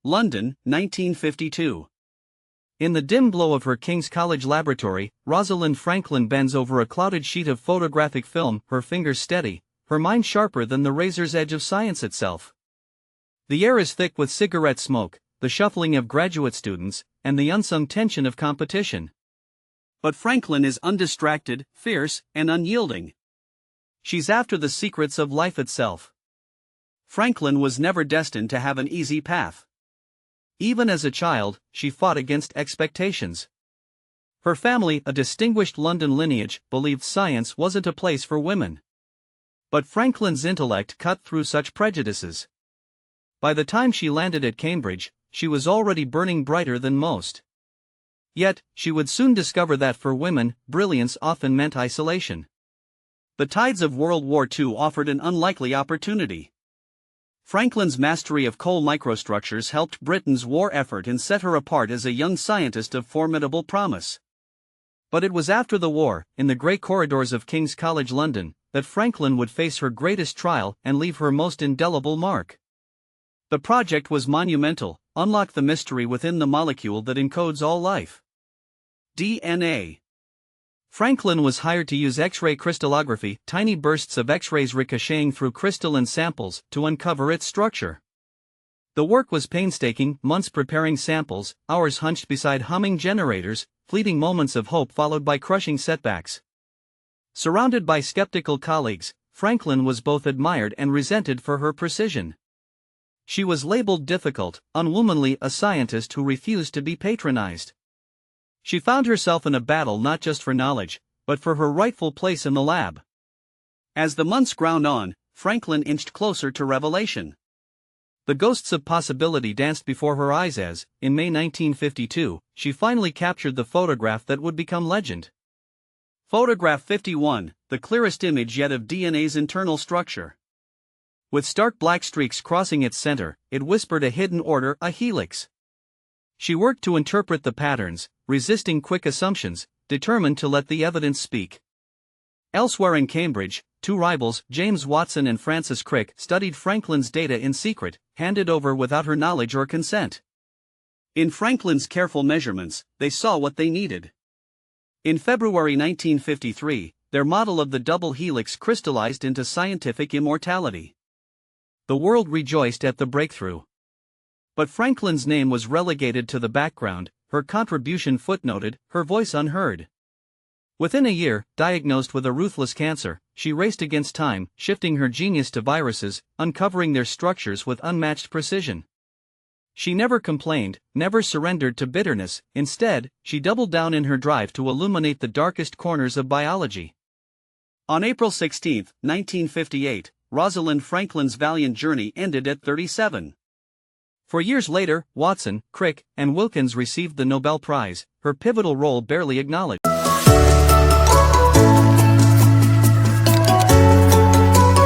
London, 1952. In the dim glow of her King's College laboratory, Rosalind Franklin bends over a clouded sheet of photographic film, her fingers steady, her mind sharper than the razor's edge of science itself. The air is thick with cigarette smoke, the shuffling of graduate students, and the unsung tension of competition. But Franklin is undistracted, fierce, and unyielding. She's after the secrets of life itself. Franklin was never destined to have an easy path. Even as a child, she fought against expectations. Her family, a distinguished London lineage, believed science wasn't a place for women. But Franklin's intellect cut through such prejudices. By the time she landed at Cambridge, she was already burning brighter than most. Yet, she would soon discover that for women, brilliance often meant isolation. The tides of World War II offered an unlikely opportunity. Franklin's mastery of coal microstructures helped Britain's war effort and set her apart as a young scientist of formidable promise. But it was after the war, in the grey corridors of King's College London, that Franklin would face her greatest trial and leave her most indelible mark. The project was monumental: unlock the mystery within the molecule that encodes all life. DNA. Franklin was hired to use X-ray crystallography, tiny bursts of X-rays ricocheting through crystalline samples, to uncover its structure. The work was painstaking: months preparing samples, hours hunched beside humming generators, fleeting moments of hope followed by crushing setbacks. Surrounded by skeptical colleagues, Franklin was both admired and resented for her precision. She was labeled difficult, unwomanly, a scientist who refused to be patronized. She found herself in a battle not just for knowledge, but for her rightful place in the lab. As the months ground on, Franklin inched closer to revelation. The ghosts of possibility danced before her eyes as, in May 1952, she finally captured the photograph that would become legend. Photograph 51, the clearest image yet of DNA's internal structure. With stark black streaks crossing its center, it whispered a hidden order, a helix. She worked to interpret the patterns, resisting quick assumptions, determined to let the evidence speak. Elsewhere in Cambridge, two rivals, James Watson and Francis Crick, studied Franklin's data in secret, handed over without her knowledge or consent. In Franklin's careful measurements, they saw what they needed. In February 1953, their model of the double helix crystallized into scientific immortality. The world rejoiced at the breakthrough. But Franklin's name was relegated to the background, her contribution footnoted, her voice unheard. Within a year, diagnosed with a ruthless cancer, she raced against time, shifting her genius to viruses, uncovering their structures with unmatched precision. She never complained, never surrendered to bitterness. Instead, she doubled down in her drive to illuminate the darkest corners of biology. On April 16, 1958, Rosalind Franklin's valiant journey ended at 37. 4 years later, Watson, Crick, and Wilkins received the Nobel Prize, her pivotal role barely acknowledged.